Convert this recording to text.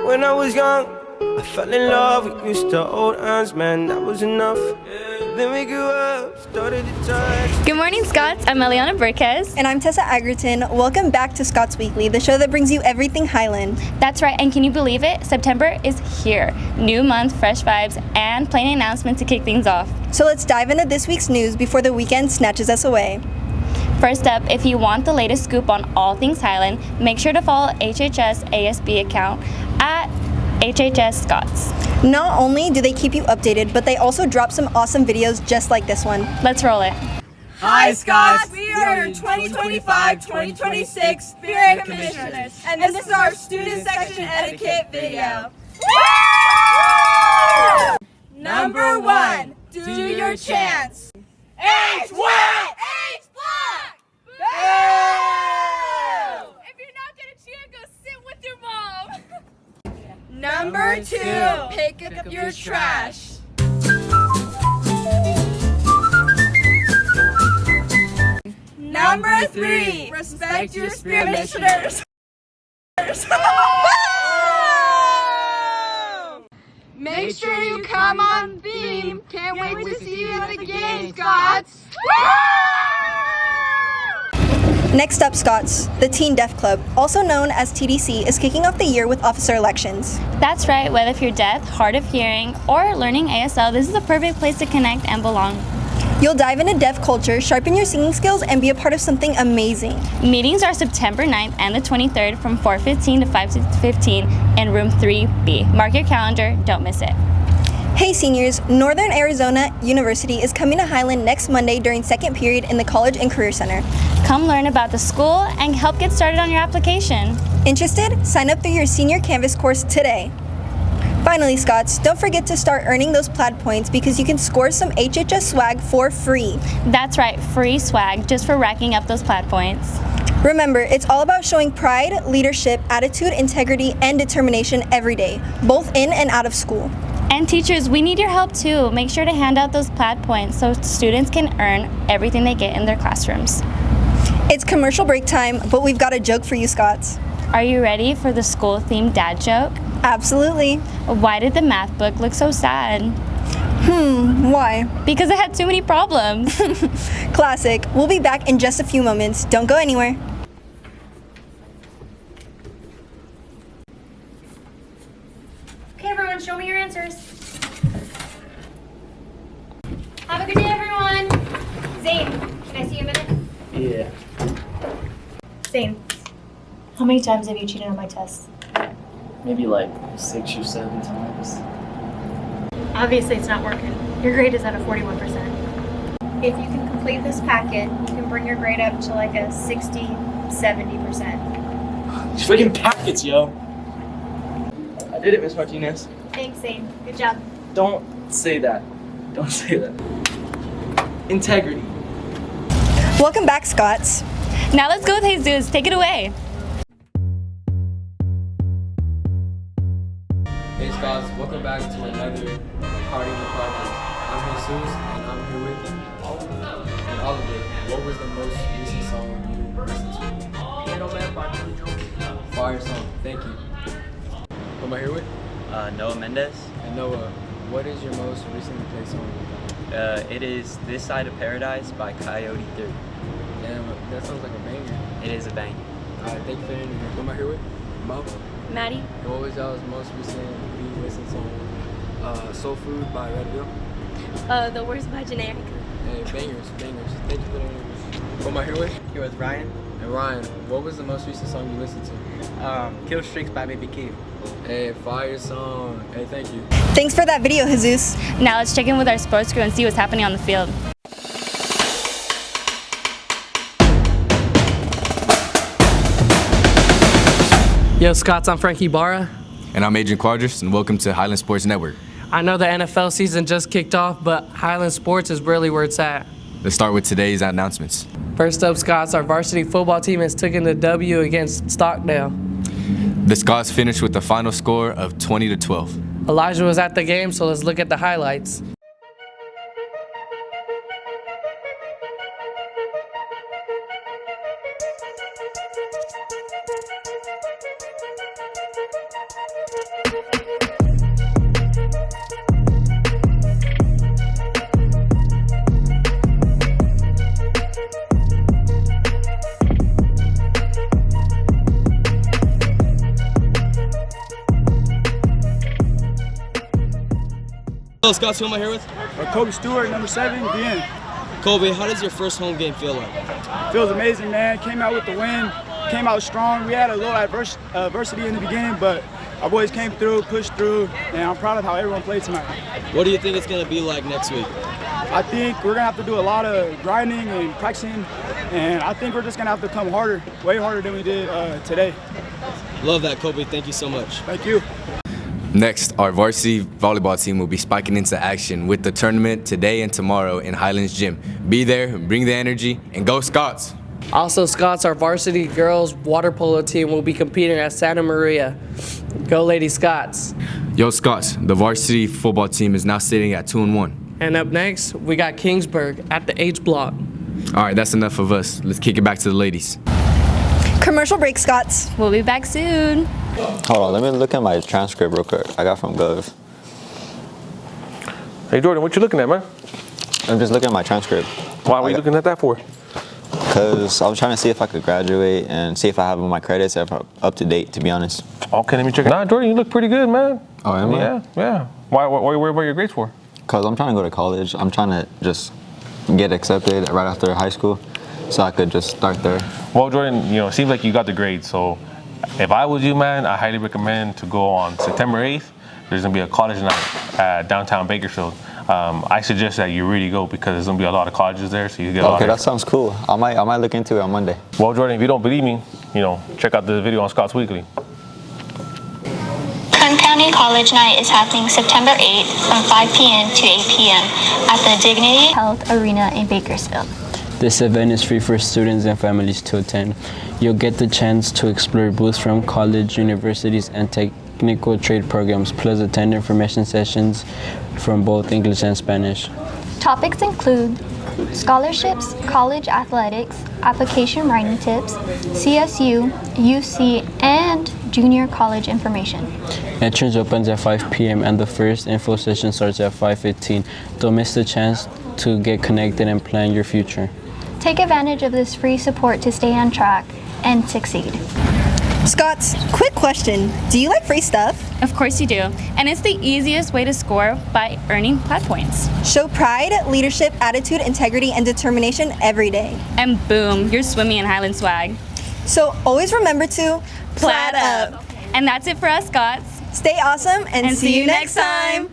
When I was young, I fell in love. We used to hold hands, man, that was enough. Then we grew up, started to touch. Good morning, Scots. I'm Eliana Burquez. And I'm Tessa Agerton. Welcome back to Scots Weekly, the show that brings you everything Highland. That's right, and can you believe it? September is here. New month, fresh vibes, and plenty announcement to kick things off. So let's dive into this week's news before the weekend snatches us away. First up, if you want the latest scoop on all things Highland, make sure to follow HHS ASB account at HHS Scots. Not only do they keep you updated, but they also drop some awesome videos just like this one. Let's roll it. Hi Scots, we are 2025-2026 Spirit Commissioners, and this is our student section etiquette video. Number 1, do your chants. H wet! H black! Boo! If you're not gonna chant, go sit with your mom. Number 2, pick up your trash. Number 3, respect your spirit commissioners. Make sure you come on theme. Can't wait to see you at the games, Scots. Next up, Scots, the Teen Deaf Club, also known as TDC, is kicking off the year with officer elections. That's right, whether if you're deaf, hard of hearing, or learning ASL, this is a perfect place to connect and belong. You'll dive into deaf culture, sharpen your singing skills, and be a part of something amazing. Meetings are September 9th and the 23rd from 4:15 to 5:15 in room 3B. Mark your calendar, don't miss it. Hey seniors, Northern Arizona University is coming to Highland next Monday during second period in the College and Career Center. Come learn about the school and help get started on your application. Interested? Sign up through your senior Canvas course today. Finally, Scots, don't forget to start earning those plaid points because you can score some HHS swag for free. That's right, free swag just for racking up those plaid points. Remember, it's all about showing pride, leadership, attitude, integrity, and determination every day, both in and out of school. And teachers, we need your help too. Make sure to hand out those plaid points so students can earn everything they get in their classrooms. It's commercial break time, but we've got a joke for you, Scots. Are you ready for the school-themed dad joke? Absolutely. Why did the math book look so sad? Why? Because it had too many problems. Classic. We'll be back in just a few moments. Don't go anywhere. Okay, everyone, show me your answers. Have a good day, everyone. Zane, can I see you a minute? Yeah. Zane, how many times have you cheated on my tests? Maybe like 6 or 7 times. Obviously, it's not working. Your grade is at a 41%. If you can complete this packet, you can bring your grade up to like a 60, 70%. These freaking packets, yo. I did it, Miss Martinez. Thanks, Zane. Good job. Don't say that. Don't say that. Integrity. Welcome back, Scots. Now let's go with Jesus. Take it away. Hey Scots, welcome back to another Party in the Party. I'm Jesus and I'm here with all of it. And all of it, what was the most recent song you listened to? Piano Man by Billy Joel. Fire song, thank you. Who am I here with? Noah Mendez. And Noah, what is your most recently played song? It is This Side of Paradise by Coyote 3. Damn, that sounds like a banger. It is a bang. Alright, thank you for the interview. Who am I here with? Mo. Maddie? And what was y'all's most recently listened song? Soul Food by Redville. The Worst by Generic. Hey, bangers. Thank you for the interview. Who am I here with? Here with Ryan. And Ryan, what was the most recent song you listened to? Kill Streaks by Baby Keem. Hey, fire song. Hey, thank you. Thanks for that video, Jesus. Now let's check in with our sports crew and see what's happening on the field. Yo, Scots, I'm Frankie Barra. And I'm Adrian Quadras, and welcome to Highland Sports Network. I know the NFL season just kicked off, but Highland Sports is really where it's at. Let's start with today's announcements. First up, Scots, our varsity football team has taken the W against Stockdale. The Scots finished with a final score of 20-12. Elijah was at the game, so let's look at the highlights. Hello, Scott. Who am I here with? Kobe Stewart, number 7, DN. Kobe, how does your first home game feel like? Feels amazing, man. Came out with the win, came out strong. We had a little adversity in the beginning, but our boys came through, pushed through, and I'm proud of how everyone played tonight. What do you think it's going to be like next week? I think we're going to have to do a lot of grinding and practicing, and I think we're just going to have to come harder, way harder than we did today. Love that, Kobe. Thank you so much. Thank you. Next, our varsity volleyball team will be spiking into action with the tournament today and tomorrow in Highlands Gym. Be there, bring the energy, and go Scots! Also, Scots, our varsity girls water polo team will be competing at Santa Maria. Go Lady Scots! Yo Scots, the varsity football team is now sitting at 2-1. And up next, we got Kingsburg at the H block. All right, that's enough of us. Let's kick it back to the ladies. Commercial break, Scots. We'll be back soon. Hold on, let me look at my transcript real quick. I got from Gov. Hey Jordan, what you looking at, man? I'm just looking at my transcript. Why were you looking at that for? Because I was trying to see if I could graduate and see if I have all my credits, if I'm up to date, to be honest. Okay, let me check it. Nah, Jordan, you look pretty good, man. Oh, am I? Yeah. Why are you worried about your grades for? Because I'm trying to go to college. I'm trying to just get accepted right after high school so I could just start there. Well, Jordan, it seems like you got the grades, so if I was you, man, I highly recommend to go on September 8th. There's going to be a college night at downtown Bakersfield. I suggest that you really go because there's going to be a lot of colleges there, so you get a lot of... Okay, that sounds cool. I might look into it on Monday. Well, Jordan, if you don't believe me, check out the video on Scots Weekly. Kern County College Night is happening September 8th from 5 p.m. to 8 p.m. at the Dignity Health Arena in Bakersfield. This event is free for students and families to attend. You'll get the chance to explore booths from college, universities, and technical trade programs, plus attend information sessions from both English and Spanish. Topics include scholarships, college athletics, application writing tips, CSU, UC, and junior college information. Entrance opens at 5 p.m. and the first info session starts at 5:15. Don't miss the chance to get connected and plan your future. Take advantage of this free support to stay on track and succeed. Scots, quick question. Do you like free stuff? Of course you do. And it's the easiest way to score by earning Plaid points. Show pride, leadership, attitude, integrity, and determination every day. And boom, you're swimming in Highland swag. So always remember to Plaid up. And that's it for us, Scots. Stay awesome and see you next time.